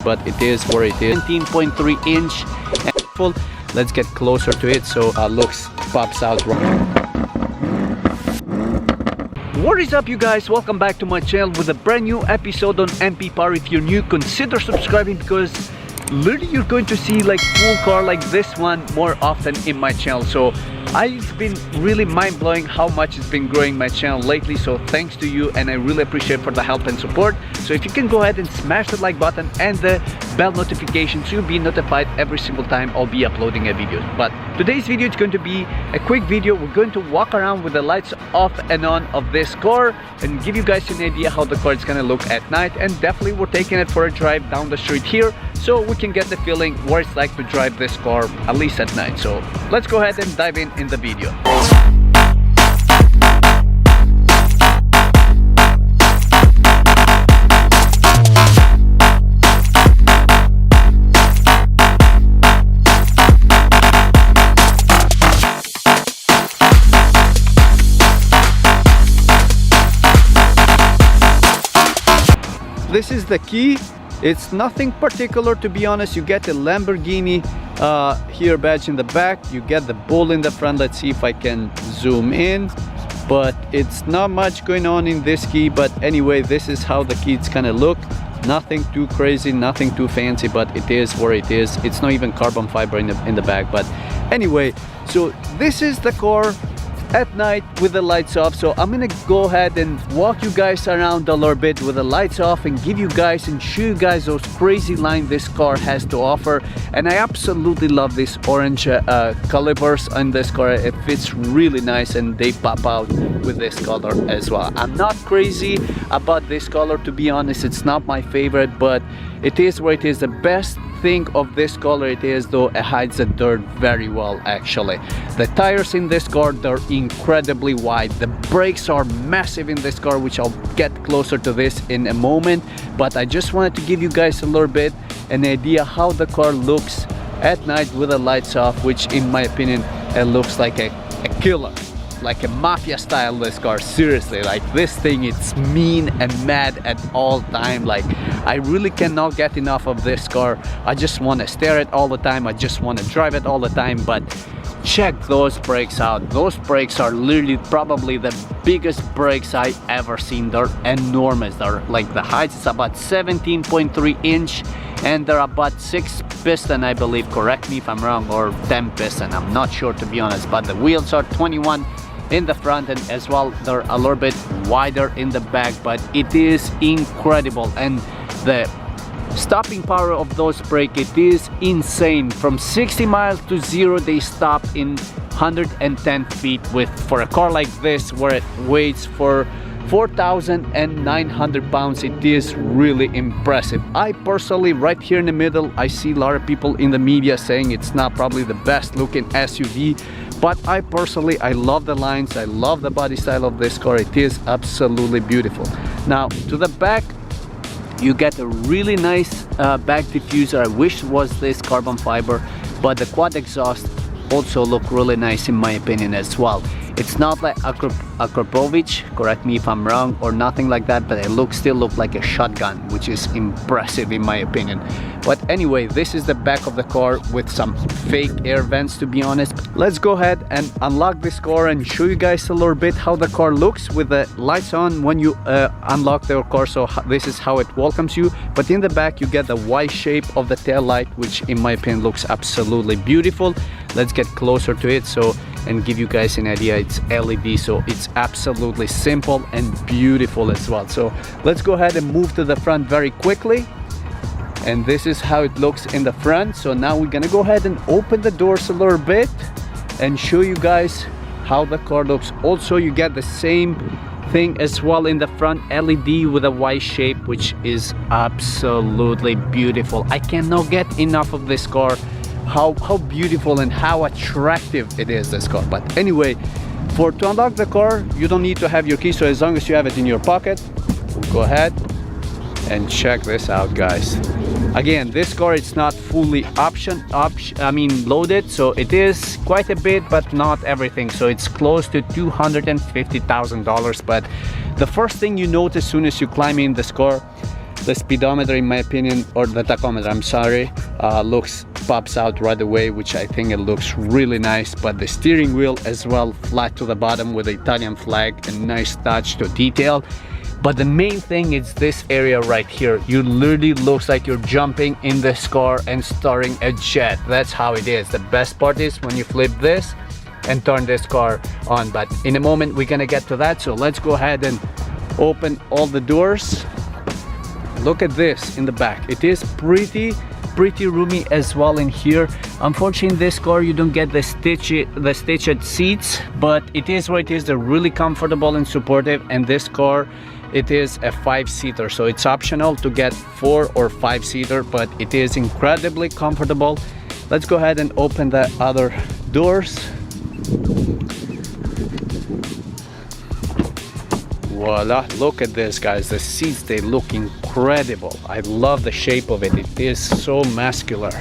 but it is where it is. 17.3 inch and full. Let's get closer to it so looks pops out right. What is up, you guys? Welcome back to my channel with a brand new episode on MP Power. If you're new, consider subscribing because literally you're going to see like full car like this one more often in my channel. So I've been really mind-blowing how much it's been growing my channel lately, so thanks to you, and I really appreciate for the help and support. So if you can go ahead and smash the like button and the bell notification so you'll be notified every single time I'll be uploading a video. But today's video is going to be a quick video. We're going to walk around with the lights off and on of this car and give you guys an idea how the car is going to look at night, and definitely we're taking it for a drive down the street here so we can get the feeling what it's like to drive this car at least at night. So let's go ahead and dive in the video. This is the key. It's nothing particular, to be honest. You get a Lamborghini here badge in the back, you get the bull in the front. Let's see if I can zoom in, but it's not much going on in this key. But anyway, this is how the key's gonna look. Nothing too crazy, nothing too fancy, but it is where it is. It's not even carbon fiber in the back. But anyway, so this is the car at night with the lights off. So I'm gonna go ahead and walk you guys around a little bit with the lights off and give you guys and show you guys those crazy lines this car has to offer. And I absolutely love these orange calipers on this car. It fits really nice and they pop out with this color as well. I'm not crazy about this color, to be honest. It's not my favorite, but it is where it is. The best thing of this color it is though, it hides the dirt very well actually. The tires in this car, they're incredibly wide. The brakes are massive in this car, which I'll get closer to this in a moment. But I just wanted to give you guys a little bit an idea how the car looks at night with the lights off, which in my opinion it looks like a killer, like a mafia style. This car, seriously, like this thing, it's mean and mad at all time. Like I really cannot get enough of this car. I just want to stare at all the time. I just want to drive it all the time. But check those brakes out. Those brakes are literally probably the biggest brakes I ever seen. They're enormous. They're like, the height is about 17.3 inch and they're about 6 piston, I believe. Correct me if I'm wrong, or 10 piston, I'm not sure, to be honest. But the wheels are 21 in the front, and as well they're a little bit wider in the back. But it is incredible, and the stopping power of those brakes, it is insane. From 60 miles to 0 they stop in 110 feet for a car like this where it weighs for 4,900 pounds. It is really impressive. I personally, right here in the middle, I see a lot of people in the media saying it's not probably the best looking SUV, but I personally, I love the lines, I love the body style of this car. It is absolutely beautiful. Now to the back, you get a really nice back diffuser. I wish it was this carbon fiber, but the quad exhaust also look really nice in my opinion as well. It's not like Akrapovic, correct me if I'm wrong, or nothing like that, but it still look like a shotgun, which is impressive in my opinion. But anyway, this is the back of the car with some fake air vents, to be honest. Let's go ahead and unlock this car and show you guys a little bit how the car looks with the lights on when you unlock the car. So this is how it welcomes you. But in the back you get the Y shape of the tail light, which in my opinion looks absolutely beautiful. Let's get closer to it and give you guys an idea. It's LED, so it's absolutely simple and beautiful as well. So let's go ahead and move to the front very quickly, and this is how it looks in the front. So now we're gonna go ahead and open the doors a little bit and show you guys how the car looks. Also, you get the same thing as well in the front, LED with a Y shape, which is absolutely beautiful. I cannot get enough of this car. How beautiful and how attractive it is, this car. But anyway, to unlock the car, you don't need to have your key. So as long as you have it in your pocket, we'll go ahead and check this out, guys. Again, this car, it's not fully loaded, so it is quite a bit, but not everything. So it's close to $250,000. But the first thing you notice as soon as you climb in this car, The speedometer, in my opinion, or the tachometer, I'm sorry, pops out right away, which I think it looks really nice. But the steering wheel as well, flat to the bottom with the Italian flag, a nice touch to detail. But the main thing is this area right here. You literally looks like you're jumping in this car and starting a jet. That's how it is. The best part is when you flip this and turn this car on. But in a moment we're gonna get to that. So let's go ahead and open all the doors. Look at this in the back. It is pretty roomy as well in here. Unfortunately, in this car you don't get the stitched seats, but it is what it is. They're really comfortable and supportive. And this car, it is a 5-seater, so it's optional to get 4 or 5-seater, but it is incredibly comfortable. Let's go ahead and open the other doors. Voila, look at this, guys. The seats, they look incredible. I love the shape of it. It is so muscular.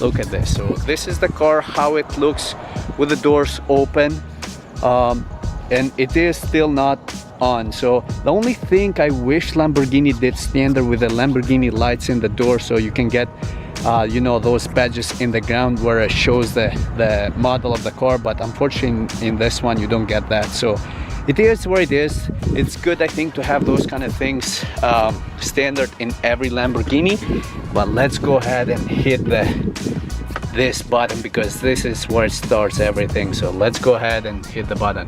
Look at this. So this is the car, how it looks with the doors open, and it is still not on. So the only thing I wish Lamborghini did standard with the Lamborghini lights in the door, so you can get you know, those badges in the ground where it shows the model of the car. But unfortunately in this one you don't get that. So it is where it is. It's good, I think, to have those kind of things standard in every Lamborghini. But let's go ahead and hit this button, because this is where it starts everything. So let's go ahead and hit the button.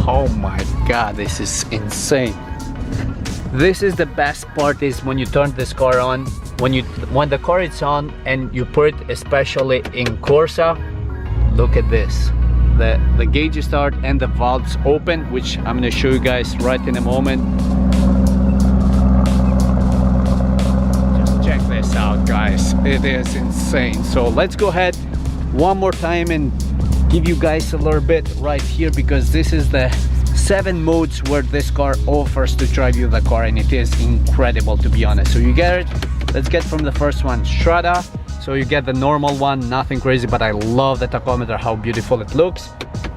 Oh my god, this is insane. This is the best part, is when you turn this car on, when the car is on and you put it especially in Corsa. Look at this. The gauge start and the valves open, which I'm going to show you guys right in a moment. Just check this out, guys. It is insane. So let's go ahead one more time and give you guys a little bit right here, because this is the 7 modes where this car offers to drive you the car, and it is incredible, to be honest. So you get it. Let's get from the first one, Strada. So you get the normal one, nothing crazy, but I love the tachometer, how beautiful it looks.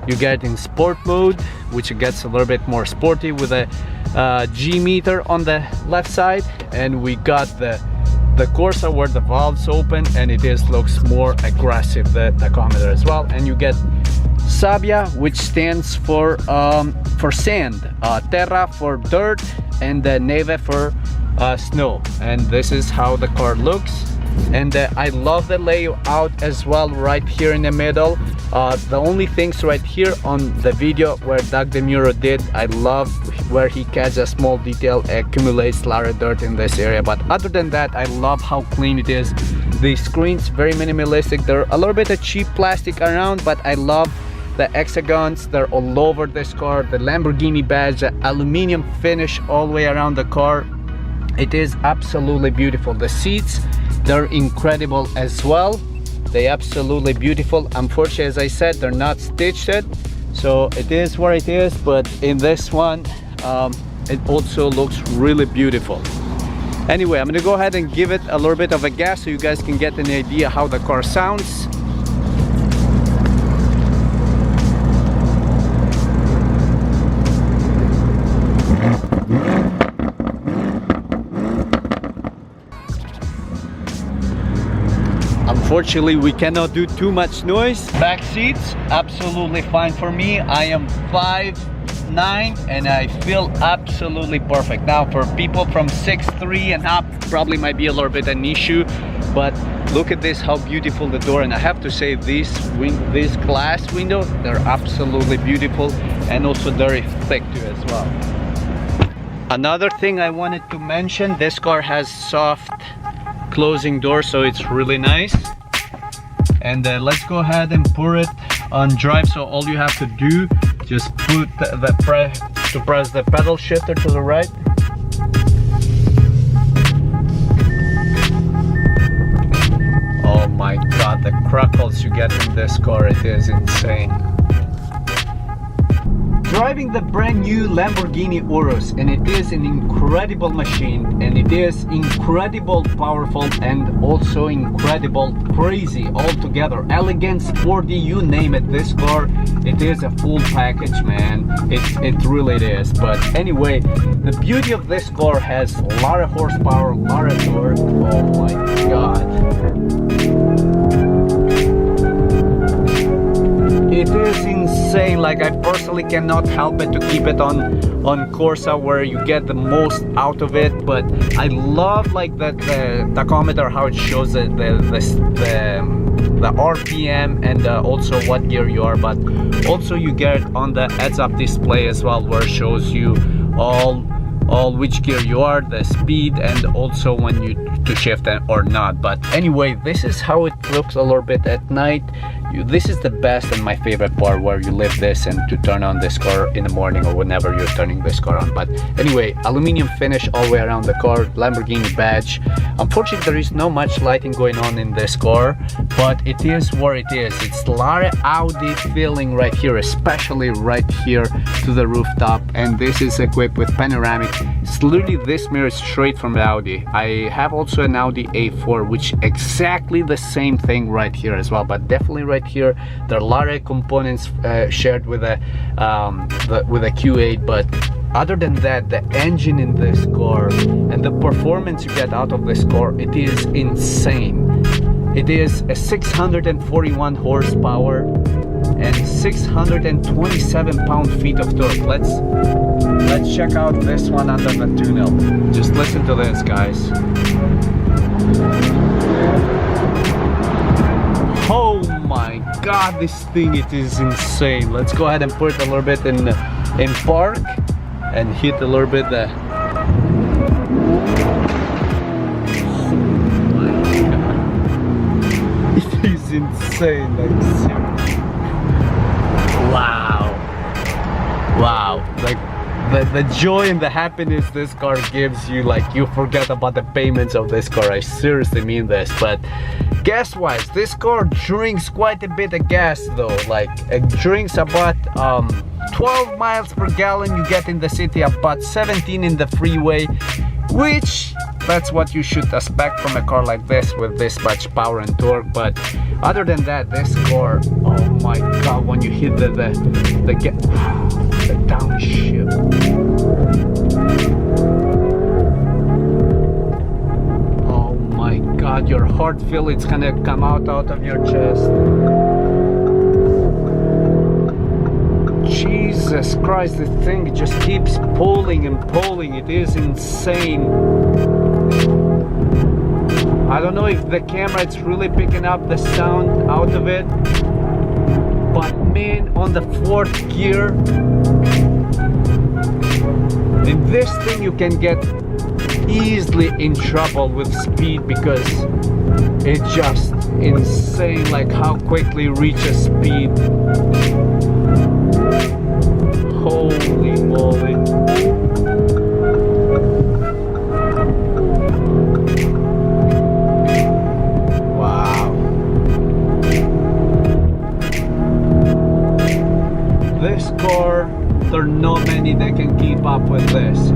You get it in sport mode, which gets a little bit more sporty with a G meter on the left side. And we got the Corsa where the valves open, and it looks more aggressive, the tachometer as well. And you get Sabbia, which stands for sand, Terra for dirt, and Neve for snow. And this is how the car looks. And I love the layout as well right here in the middle. The only things right here on the video where Doug DeMuro did, I love where he catches a small detail, accumulates a lot of dirt in this area. But other than that, I love how clean it is. The screens, very minimalistic. They're a little bit of cheap plastic around, but I love the hexagons. They're all over this car. The Lamborghini badge, the aluminum finish all the way around the car. It is absolutely beautiful. The seats, they're incredible as well. They're absolutely beautiful. Unfortunately, as I said, they're not stitched, so it is where it is. But in this one, it also looks really beautiful. Anyway, I'm gonna go ahead and give it a little bit of a gas so you guys can get an idea how the car sounds. Unfortunately, we cannot do too much noise. Back seats, absolutely fine for me. I am 5'9" and I feel absolutely perfect. Now, for people from 6'3" and up, probably might be a little bit an issue, but look at this, how beautiful the door. And I have to say, these glass windows, they're absolutely beautiful, and also very thick too as well. Another thing I wanted to mention, this car has soft closing door, so it's really nice. And let's go ahead and put it on drive. So all you have to do, just put press the pedal shifter to the right. Oh my god, the crackles you get in this car, it is insane. driving the brand new Lamborghini Urus, and it is an incredible machine, and it is incredible powerful and also incredible crazy altogether. Elegant, sporty, you name it, this car, it is a full package, man. It really is. But anyway, the beauty of this car has a lot of horsepower, a lot of torque. Oh my god. It is insane. Like, I personally cannot help it to keep it on Corsa where you get the most out of it. But I love like the tachometer, how it shows the RPM and also what gear you are. But also you get on the heads-up display as well, where it shows you all which gear you are, the speed, and also when you to shift or not. But anyway, this is how it looks a little bit at night. This is the best and my favorite part, where you lift this and to turn on this car in the morning or whenever you're turning this car on. But anyway, aluminum finish all the way around the car, Lamborghini badge. Unfortunately, there is not much lighting going on in this car, but it is what it is. It's a lot of Audi feeling right here, especially right here to the rooftop. And this is equipped with panoramic. It's literally, this mirror is straight from the Audi. I have also an Audi A4, which exactly the same thing right here as well. But definitely right here there are a lot of components shared with a Q8. But other than that, the engine in this car and the performance you get out of this car, it is insane. It is a 641 horsepower and 627 pound-feet of torque. Let's check out this one under the tunnel. Just listen to this, guys. Oh my god, this thing, it is insane. Let's go ahead and put it a little bit in park and hit a little bit the... Oh my god. It is insane, like seriously. Wow. Wow. Like the joy and the happiness this car gives you, like you forget about the payments of this car. I seriously mean this. But gas wise, this car drinks quite a bit of gas though. Like it drinks about 12 miles per gallon you get in the city, about 17 in the freeway, which that's what you should expect from a car like this with this much power and torque. But other than that, this car, oh my god, when you hit the downshift, oh my god, your heart feel it's gonna come out of your chest. Jesus Christ, the thing just keeps pulling and pulling. It is insane. I don't know if the camera is really picking up the sound out of it, but man, on the fourth gear, in this thing you can get easily in trouble with speed, because it's just insane like how quickly it reaches speed. Holy moly. Wow. This car, there are not many that can keep up with this.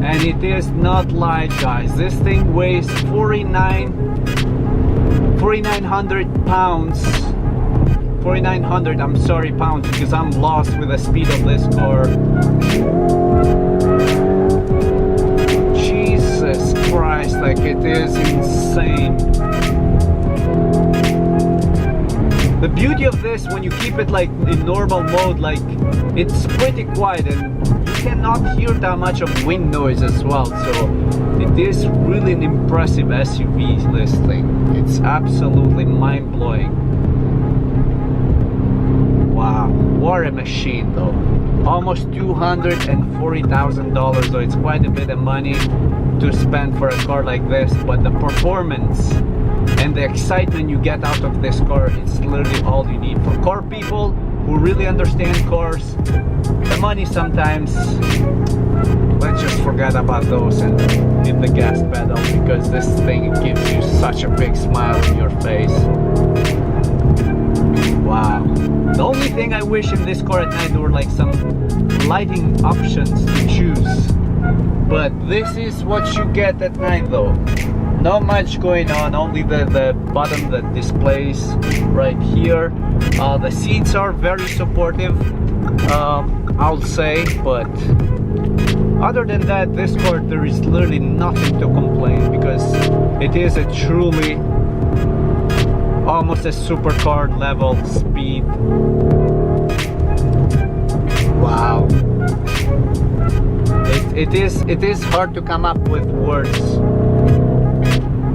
And it is not light, guys. This thing weighs 4,900 pounds. 4,900, I'm sorry, pounds, because I'm lost with the speed of this car. Jesus Christ, like it is insane. The beauty of this, when you keep it like in normal mode, like it's pretty quiet and you cannot hear that much of wind noise as well. So it is really an impressive SUV, this thing. It's absolutely mind-blowing. Wow, what a machine though. Almost $240,000 though. It's quite a bit of money to spend for a car like this, but the performance and the excitement you get out of this car, it's literally all you need. For car people who really understand cars, the money sometimes, let's just forget about those and hit the gas pedal, because this thing gives you such a big smile on your face. Wow. The only thing I wish in this car at night there were like some lighting options to choose. But this is what you get at night though. Not much going on, only the button that displays right here. The seats are very supportive, I'll say, but other than that, this car, there is literally nothing to complain because it is a truly almost a supercar level speed. Wow. It is hard to come up with words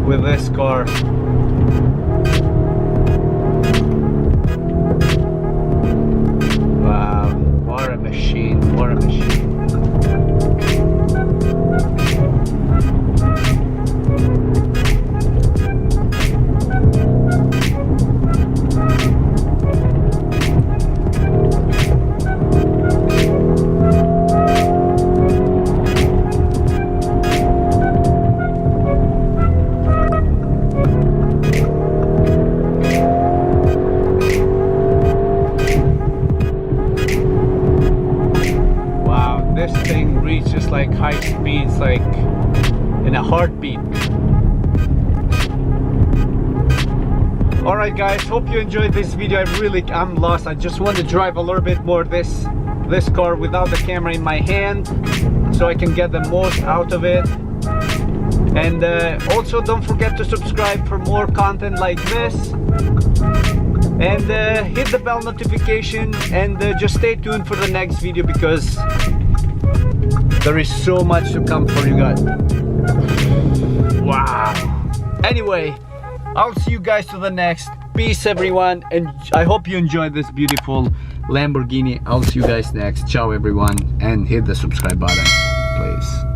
with this car. Wow, what a machine, what a machine. This thing reaches like high speeds like in a heartbeat. Alright guys, hope you enjoyed this video. I'm lost. I just want to drive a little bit more this car without the camera in my hand so I can get the most out of it. And also don't forget to subscribe for more content like this. And hit the bell notification and just stay tuned for the next video because there is so much to come for you guys. Wow. Anyway, I'll see you guys to the next. Peace everyone, and I hope you enjoyed this beautiful Lamborghini. I'll see you guys next. Ciao everyone, and hit the subscribe button, please.